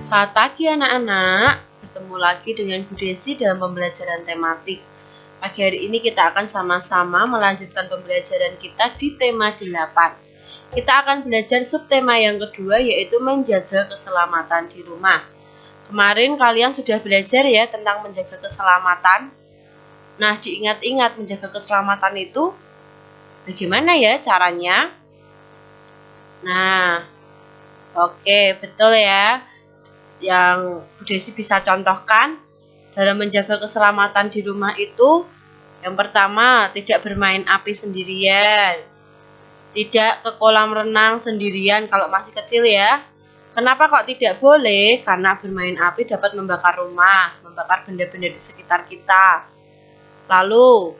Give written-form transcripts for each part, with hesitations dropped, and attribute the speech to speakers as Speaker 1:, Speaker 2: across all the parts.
Speaker 1: Selamat pagi anak-anak, bertemu lagi dengan Bu Desi dalam pembelajaran tematik. Pagi hari ini kita akan sama-sama melanjutkan pembelajaran kita di tema 8. Kita akan belajar subtema yang kedua, yaitu menjaga keselamatan di rumah. Kemarin kalian sudah belajar ya tentang menjaga keselamatan. Nah, diingat-ingat menjaga keselamatan itu bagaimana ya caranya? Nah, oke, betul ya. Yang Bu Desi bisa contohkan dalam menjaga keselamatan di rumah itu, yang pertama, tidak bermain api sendirian, tidak ke kolam renang sendirian kalau masih kecil ya. Kenapa kok tidak boleh? Karena bermain api dapat membakar rumah, membakar benda-benda di sekitar kita. Lalu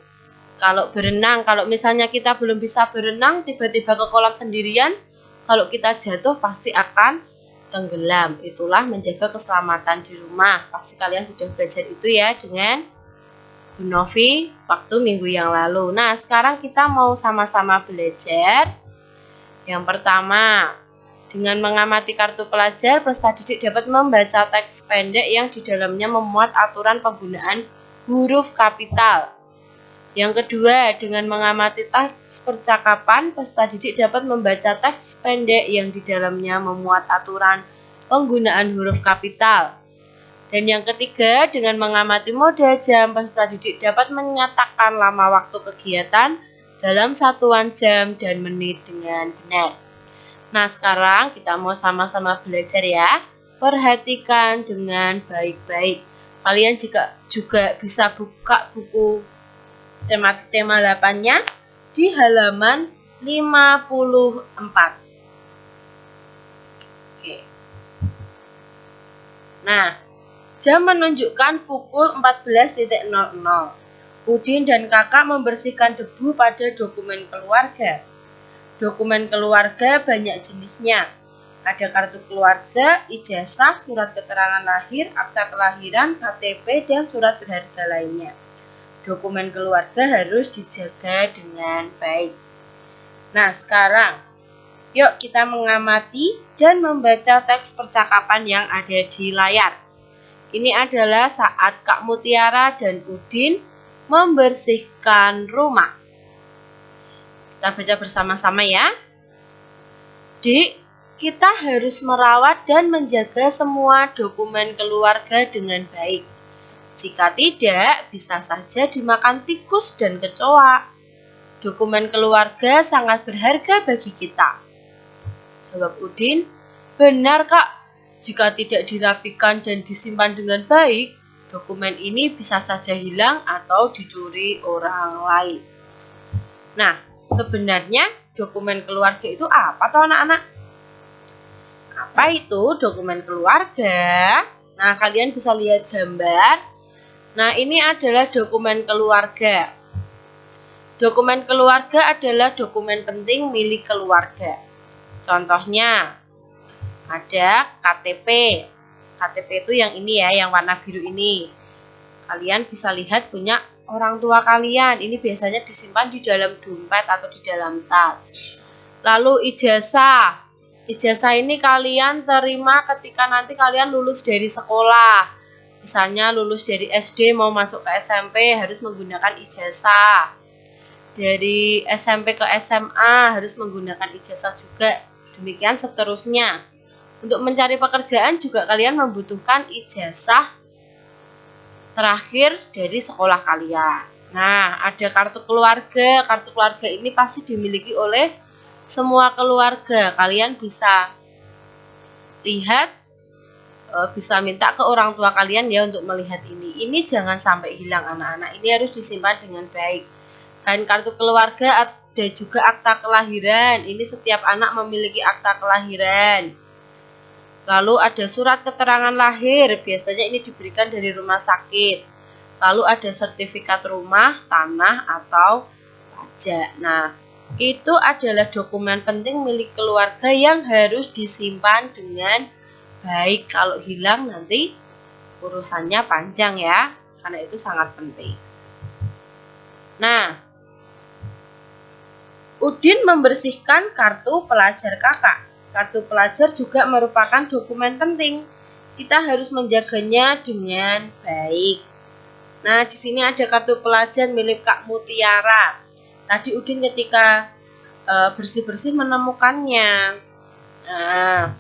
Speaker 1: kalau berenang, kalau misalnya kita belum bisa berenang, tiba-tiba ke kolam sendirian, kalau kita jatuh pasti akan tenggelam. Itulah menjaga keselamatan di rumah. Pasti kalian sudah belajar itu ya dengan Bu Novi waktu minggu yang lalu. Nah, sekarang kita mau sama-sama belajar. Yang pertama, dengan mengamati kartu pelajar, peserta didik dapat membaca teks pendek yang di dalamnya memuat aturan penggunaan huruf kapital. Yang kedua, dengan mengamati teks percakapan, peserta didik dapat membaca teks pendek yang di dalamnya memuat aturan penggunaan huruf kapital. Dan yang ketiga, dengan mengamati mode jam, peserta didik dapat menyatakan lama waktu kegiatan dalam satuan jam dan menit dengan benar. Nah, sekarang kita mau sama-sama belajar ya. Perhatikan dengan baik-baik. Kalian juga bisa buka buku tema 8-nya di halaman 54. Oke. Nah, jam menunjukkan pukul 14.00. Udin dan kakak membersihkan debu pada dokumen keluarga. Dokumen keluarga banyak jenisnya. Ada kartu keluarga, ijazah, surat keterangan lahir, akta kelahiran, KTP, dan surat berharga lainnya. Dokumen keluarga harus dijaga dengan baik. Nah, sekarang yuk kita mengamati dan membaca teks percakapan yang ada di layar. Ini adalah saat Kak Mutiara dan Udin membersihkan rumah. Kita baca bersama-sama ya. Dik, kita harus merawat dan menjaga semua dokumen keluarga dengan baik. Jika tidak, bisa saja dimakan tikus dan kecoa. Dokumen keluarga sangat berharga bagi kita. Jawab Udin, benar Kak. Jika tidak dirapikan dan disimpan dengan baik, dokumen ini bisa saja hilang atau dicuri orang lain. Nah, sebenarnya dokumen keluarga itu apa toh anak-anak? Apa itu dokumen keluarga? Nah, kalian bisa lihat gambar. Nah, ini adalah dokumen keluarga. Dokumen keluarga adalah dokumen penting milik keluarga. Contohnya, ada KTP. KTP itu yang ini ya, yang warna biru ini. Kalian bisa lihat punya orang tua kalian. Ini biasanya disimpan di dalam dompet atau di dalam tas. Lalu ijazah. Ijazah ini kalian terima ketika nanti kalian lulus dari sekolah. Misalnya lulus dari SD mau masuk ke SMP harus menggunakan ijazah. Dari SMP ke SMA harus menggunakan ijazah juga. Demikian seterusnya. Untuk mencari pekerjaan juga kalian membutuhkan ijazah terakhir dari sekolah kalian. Nah, ada kartu keluarga. Kartu keluarga ini pasti dimiliki oleh semua keluarga. Kalian bisa lihat, bisa minta ke orang tua kalian ya untuk melihat ini. Ini jangan sampai hilang anak-anak. Ini harus disimpan dengan baik. Selain kartu keluarga, ada juga akta kelahiran. Ini setiap anak memiliki akta kelahiran. Lalu ada surat keterangan lahir. Biasanya ini diberikan dari rumah sakit. Lalu ada sertifikat rumah, tanah, atau pajak. Nah, itu adalah dokumen penting milik keluarga yang harus disimpan dengan baik. Kalau hilang nanti urusannya panjang ya, karena itu sangat penting. Nah, Udin membersihkan kartu pelajar kakak. Kartu pelajar juga merupakan dokumen penting. kita harus menjaganya dengan baik. Nah, di sini ada kartu pelajar milik Kak Mutiara. Tadi Udin ketika bersih-bersih menemukannya. Nah,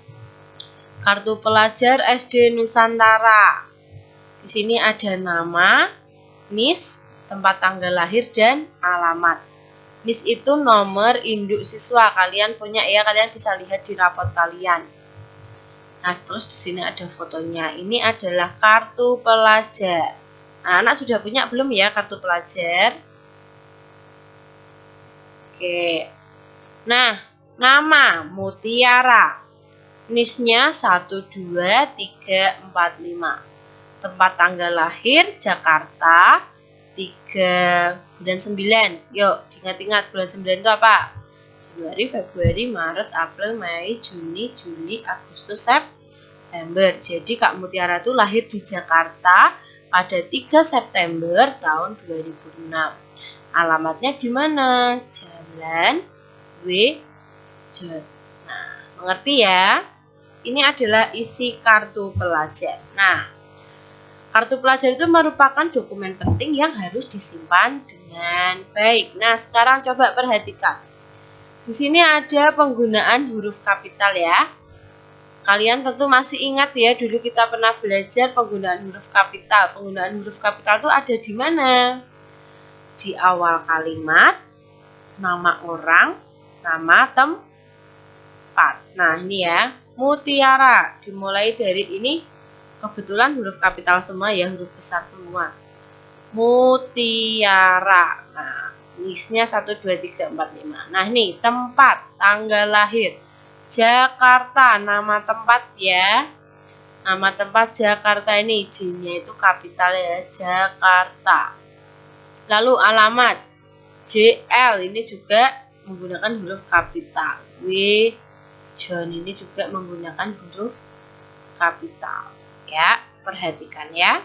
Speaker 1: kartu pelajar SD Nusantara. Di sini ada nama, NIS, tempat tanggal lahir, dan alamat. NIS itu nomor induk siswa. Kalian punya ya, kalian bisa lihat di rapot kalian. Nah, terus di sini ada fotonya. Ini adalah kartu pelajar. Nah, anak sudah punya belum ya kartu pelajar? Oke. Nah, nama Mutiara. NIS-nya 12345. Tempat tanggal lahir Jakarta 3 bulan 9. Yuk, diingat-ingat bulan 9 itu apa? Januari, Februari, Maret, April, Mei, Juni, Juli, Agustus, September. Jadi Kak Mutiara itu lahir di Jakarta pada 3 September tahun 2006. Alamatnya di mana? Jalan Wejon. Nah, mengerti ya? Ini adalah isi kartu pelajar. Nah, kartu pelajar itu merupakan dokumen penting yang harus disimpan dengan baik. Nah, sekarang coba perhatikan. Di sini ada penggunaan huruf kapital ya. Kalian tentu masih ingat ya, dulu kita pernah belajar penggunaan huruf kapital. Penggunaan huruf kapital itu ada di mana? Di awal kalimat, nama orang, nama tempat. Nah, ini ya, Mutiara. Dimulai dari ini, kebetulan huruf kapital semua ya, huruf besar semua. Mutiara. Nah, NIS-nya 12345. Nah, ini tempat, tanggal lahir. Jakarta, nama tempat ya. Nama tempat Jakarta ini, J-nya itu kapital ya, Jakarta. Lalu alamat, JL ini juga menggunakan huruf kapital. Wejon ini juga menggunakan huruf kapital. Ya, perhatikan ya.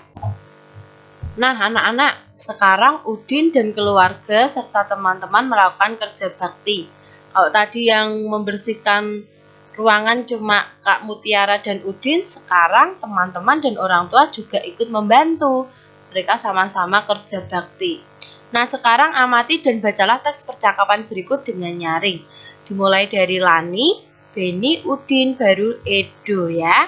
Speaker 1: Nah, anak-anak, sekarang Udin dan keluarga serta teman-teman melakukan kerja bakti. Kalau tadi yang membersihkan ruangan cuma Kak Mutiara dan Udin, sekarang teman-teman dan orang tua juga ikut membantu. Mereka sama-sama kerja bakti. Nah, sekarang amati dan bacalah teks percakapan berikut dengan nyaring. Dimulai dari Lani, Beni, Udin, baru Edo ya.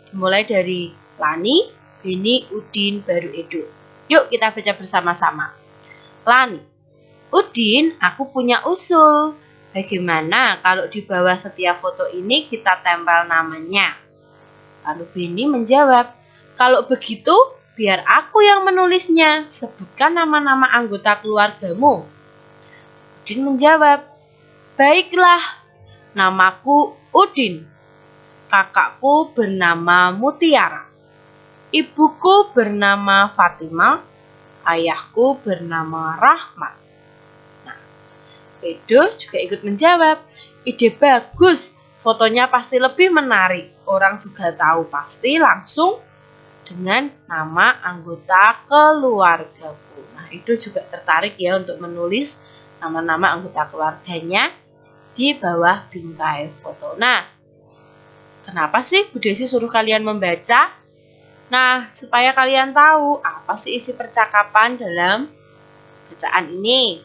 Speaker 1: Dimulai dari Lani, Beni, Udin, baru Edo. Yuk kita baca bersama-sama. Lani, Udin, aku punya usul. Bagaimana kalau di bawah setiap foto ini kita tempel namanya? Lalu Beni menjawab, kalau begitu biar aku yang menulisnya. Sebutkan nama-nama anggota keluargamu. Udin menjawab, baiklah, namaku Udin. Kakakku bernama Mutiara. Ibuku bernama Fatima. Ayahku bernama Rahmat. Nah, Edo juga ikut menjawab, ide bagus. Fotonya pasti lebih menarik. Orang juga tahu pasti langsung dengan nama anggota keluargaku. Nah, Edo juga tertarik ya untuk menulis nama-nama anggota keluarganya di bawah bingkai foto. Nah, kenapa sih Bu Desi suruh kalian membaca? Nah, supaya kalian tahu apa sih isi percakapan dalam bacaan ini.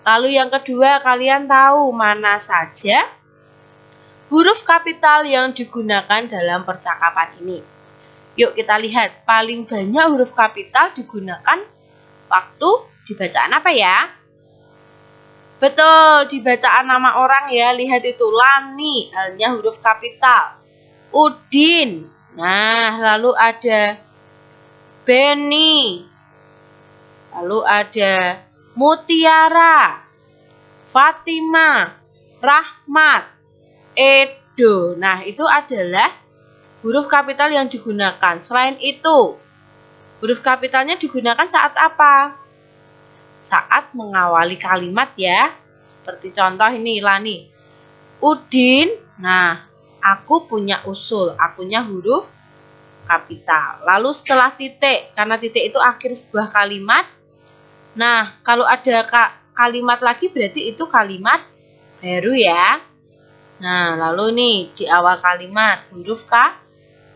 Speaker 1: Lalu yang kedua, kalian tahu mana saja huruf kapital yang digunakan dalam percakapan ini. Yuk kita lihat, paling banyak huruf kapital digunakan waktu di bacaan apa ya? Betul, di bacaan nama orang ya. Lihat itu, Lani, halnya huruf kapital. Udin. Nah, lalu ada Beni. Lalu ada Mutiara. Fatima. Rahmat. Edo. Nah, itu adalah huruf kapital yang digunakan. Selain itu, huruf kapitalnya digunakan saat apa? Saat mengawali kalimat ya. Seperti contoh ini, Lani. Udin. Nah, aku punya usul, akunya huruf kapital. Lalu setelah titik, karena titik itu akhir sebuah kalimat. Nah, kalau ada kalimat lagi berarti itu kalimat baru ya. Nah, lalu nih di awal kalimat huruf kapital.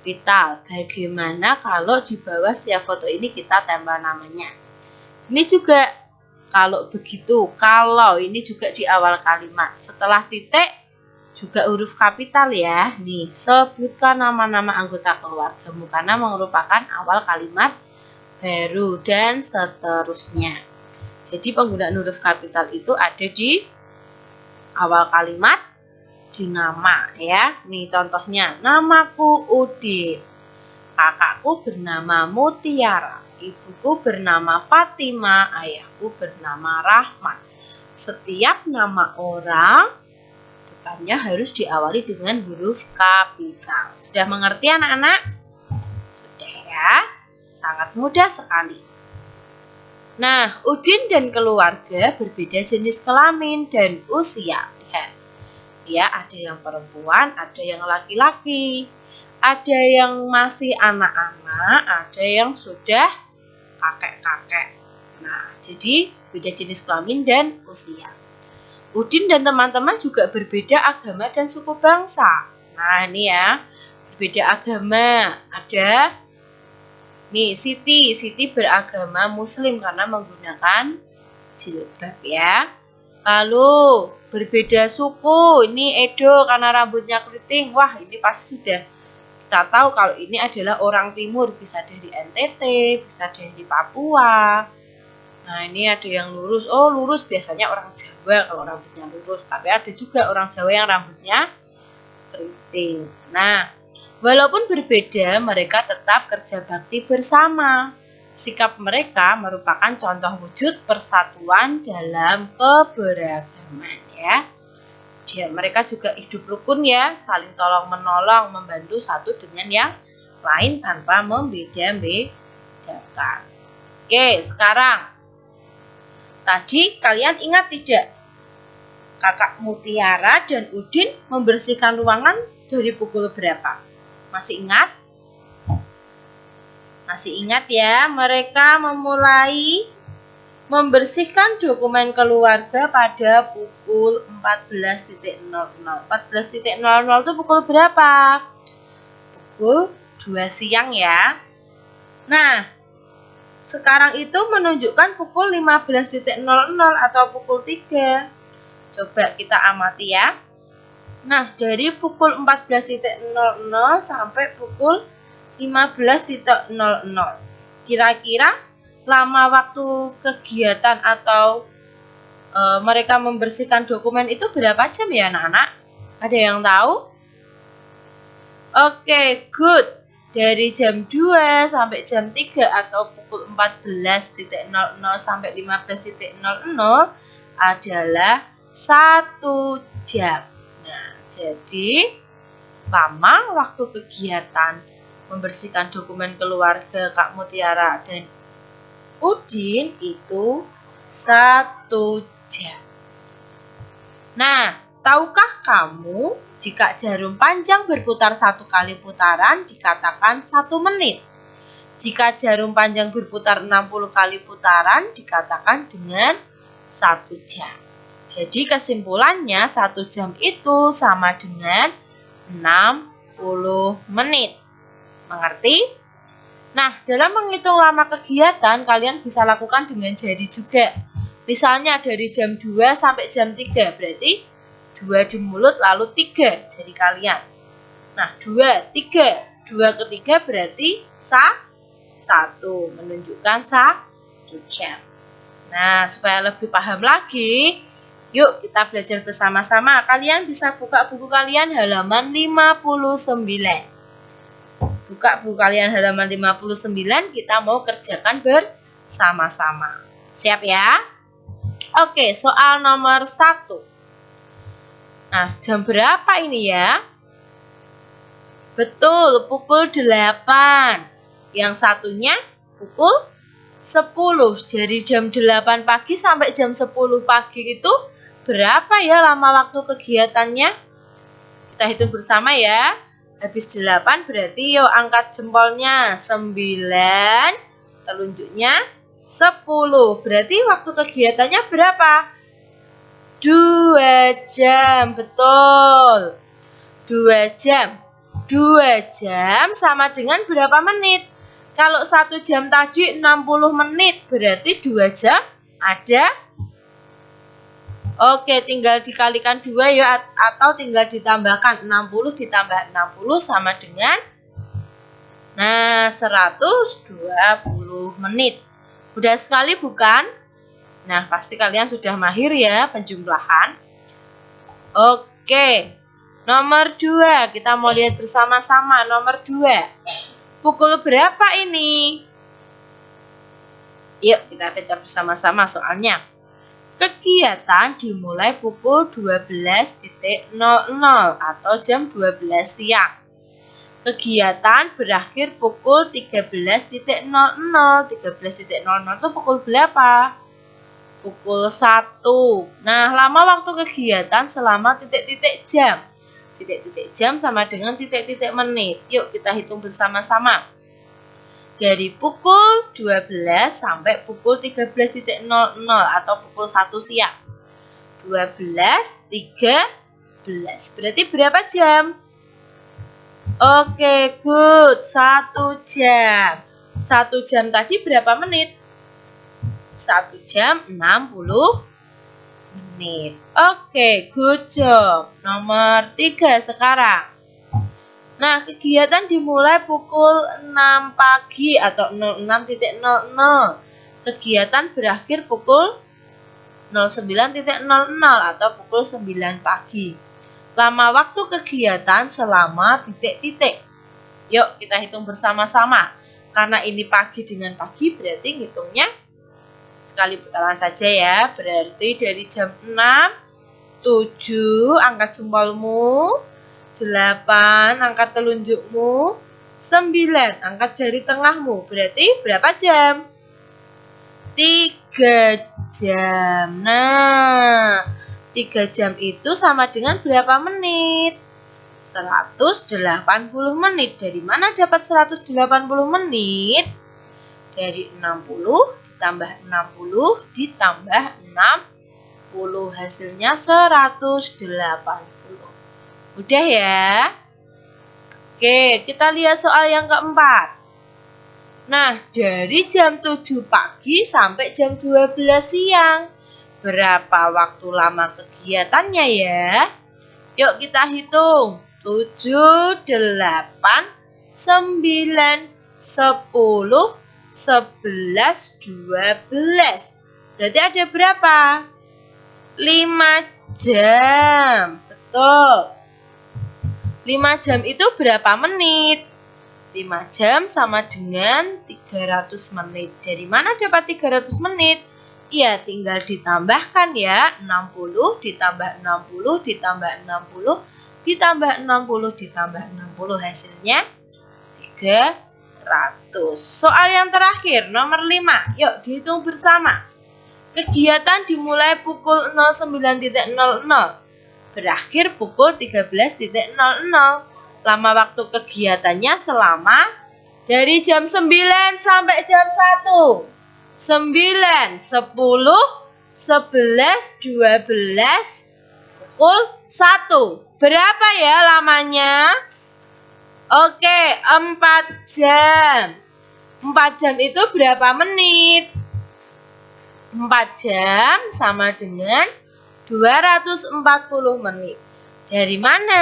Speaker 1: kapital. Bagaimana kalau di bawah setiap foto ini kita tempel namanya? Ini juga kalau begitu, kalau ini juga di awal kalimat. Setelah titik juga huruf kapital ya. Nih, sebutkan nama-nama anggota keluargamu karena merupakan awal kalimat baru dan seterusnya. Jadi penggunaan huruf kapital itu ada di awal kalimat, di nama ya. Nih contohnya, namaku Udin, kakakku bernama Mutiara, ibuku bernama Fatima, ayahku bernama Rahmat. Setiap nama orang depannya harus diawali dengan huruf kapital. Sudah mengerti anak-anak? Sudah ya, sangat mudah sekali. Nah, Udin dan keluarga berbeda jenis kelamin dan usia. Lihat. Ya, ada yang perempuan, ada yang laki-laki, ada yang masih anak-anak, ada yang sudah kakek-kakek. Nah, jadi beda jenis kelamin dan usia. Udin dan teman-teman juga berbeda agama dan suku bangsa. Nah, ini ya, berbeda agama. Ada nih Siti beragama Muslim karena menggunakan jilbab ya. Lalu berbeda suku, ini Edo karena rambutnya keriting. Wah, ini pasti sudah kita tahu kalau ini adalah orang timur, bisa dari NTT, bisa dari Papua. Nah, ini ada yang lurus. Oh, lurus biasanya orang Jawa kalau rambutnya lurus, tapi ada juga orang Jawa yang rambutnya keriting. Nah, walaupun berbeda, mereka tetap kerja bakti bersama. Sikap mereka merupakan contoh wujud persatuan dalam keberagaman ya. Mereka juga hidup rukun ya, saling tolong menolong, membantu satu dengan yang lain tanpa membeda-bedakan. Oke, sekarang tadi kalian ingat tidak? Kakak Mutiara dan Udin membersihkan ruangan dari pukul berapa? Masih ingat? Masih ingat ya, mereka memulai membersihkan dokumen keluarga pada pukul 14.00. 14.00 itu pukul berapa? Pukul 2 siang ya. Nah, sekarang itu menunjukkan pukul 15.00 atau pukul 3. Coba kita amati ya. Nah, dari pukul 14.00 sampai pukul 15.00. Kira-kira lama waktu kegiatan atau mereka membersihkan dokumen itu berapa jam ya anak-anak? Ada yang tahu? Oke, good. Dari jam 2 sampai jam 3 atau pukul 14.00 sampai 15.00 adalah 1 jam. Nah, jadi lama waktu kegiatan membersihkan dokumen keluarga Kak Mutiara dan Udin itu 1 jam. Nah, tahukah kamu jika jarum panjang berputar 1 kali putaran dikatakan 1 menit? Jika jarum panjang berputar 60 kali putaran dikatakan dengan 1 jam. Jadi kesimpulannya 1 jam itu sama dengan 60 menit. Mengerti? Nah, dalam menghitung lama kegiatan, kalian bisa lakukan dengan jari juga. Misalnya dari jam 2 sampai jam 3, berarti 2 di mulut lalu 3 jari kalian. Nah, 2, 3. 2 ke 3 berarti 1, menunjukkan 1 jam. Nah, supaya lebih paham lagi, yuk kita belajar bersama-sama. Kalian bisa buka buku kalian halaman 59. Buka buku kalian halaman 59, kita mau kerjakan bersama-sama. Siap ya? Oke, soal nomor 1. Nah, jam berapa ini ya? Betul, pukul 8. Yang satunya pukul 10. Jadi jam 8 pagi sampai jam 10 pagi itu berapa ya lama waktu kegiatannya? Kita hitung bersama ya. Habis 8 berarti yuk angkat jempolnya 9, telunjuknya 10. Berarti waktu kegiatannya berapa? 2 jam, betul. 2 jam. 2 jam sama dengan berapa menit? Kalau 1 jam tadi 60 menit, berarti 2 jam ada. Oke, tinggal dikalikan 2 ya, atau tinggal ditambahkan 60 ditambah 60 sama dengan 120 menit. Mudah sekali bukan? Nah, pasti kalian sudah mahir ya penjumlahan. Oke, nomor 2 kita mau lihat bersama-sama. Nomor 2, pukul berapa ini? Yuk kita baca bersama-sama soalnya. Kegiatan dimulai pukul 12.00 atau jam 12 siang. Kegiatan berakhir pukul 13.00. 13.00 itu pukul berapa? Pukul 1. Nah, lama waktu kegiatan selama titik-titik jam. Titik-titik jam sama dengan titik-titik menit. Yuk kita hitung bersama-sama. Dari pukul 12 sampai pukul 13.00 atau pukul 1 siang. 12, 13. Berarti berapa jam? Oke, good. 1 jam. 1 jam tadi berapa menit? 1 jam 60 menit. Oke, good job. Nomor 3 sekarang. Nah, kegiatan dimulai pukul 6 pagi atau 06.00. Kegiatan berakhir pukul 09.00 atau pukul 9 pagi. Lama waktu kegiatan selama titik-titik. Yuk kita hitung bersama-sama. Karena ini pagi dengan pagi berarti ngitungnya sekali putaran saja ya. Berarti dari jam 6, 7 angkat jempolmu, 8 angkat telunjukmu, 9 angkat jari tengahmu. Berarti berapa jam? 3 jam. Nah, 3 jam itu sama dengan berapa menit? 180 menit. Dari mana dapat 180 menit? Dari 60 ditambah 60 ditambah 60. Hasilnya 180. Udah ya? Oke, kita lihat soal yang keempat. Nah, dari jam 7 pagi sampai jam 12 siang. Berapa waktu lama kegiatannya ya? Yuk kita hitung. 7, 8, 9, 10, 11, 12. Berarti ada berapa? 5 jam. Betul. 5 jam itu berapa menit? 5 jam sama dengan 300 menit. Dari mana dapat 300 menit? Ya, tinggal ditambahkan ya. 60 ditambah 60 ditambah 60 ditambah 60 ditambah 60. Hasilnya 300. Soal yang terakhir, nomor 5. Yuk dihitung bersama. Kegiatan dimulai pukul 09.00. Berakhir pukul 13.00. Lama waktu kegiatannya selama dari jam 9 sampai jam 1. 9, 10, 11, 12, pukul 1. Berapa ya lamanya? Oke, 4 jam. 4 jam itu berapa menit? 4 jam sama dengan 240 menit. Dari mana?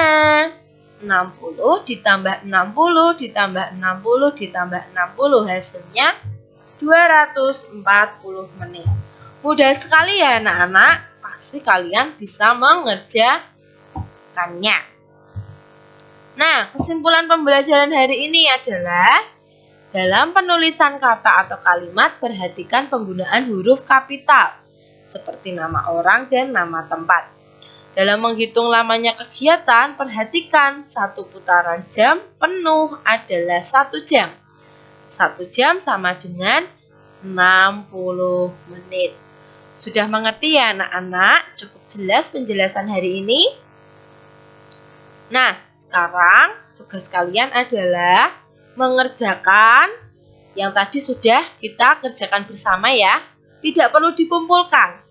Speaker 1: 60 ditambah 60 ditambah 60 ditambah 60. Hasilnya 240 menit. Mudah sekali ya anak-anak. Pasti kalian bisa mengerjakannya. Nah, kesimpulan pembelajaran hari ini adalah dalam penulisan kata atau kalimat perhatikan penggunaan huruf kapital seperti nama orang dan nama tempat. Dalam menghitung lamanya kegiatan, perhatikan 1 putaran jam penuh adalah 1 jam. 1 jam sama dengan 60 menit. Sudah mengerti ya anak-anak? Cukup jelas penjelasan hari ini? Nah, sekarang tugas kalian adalah mengerjakan yang tadi sudah kita kerjakan bersama ya. Tidak perlu dikumpulkan.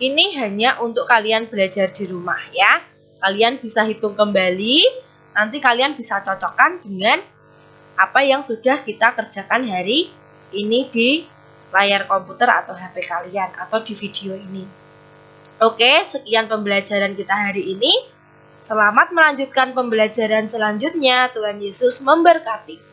Speaker 1: Ini hanya untuk kalian belajar di rumah ya. Kalian bisa hitung kembali. Nanti kalian bisa cocokkan dengan apa yang sudah kita kerjakan hari ini di layar komputer atau HP kalian atau di video ini. Oke, sekian pembelajaran kita hari ini. Selamat melanjutkan pembelajaran selanjutnya. Tuhan Yesus memberkati.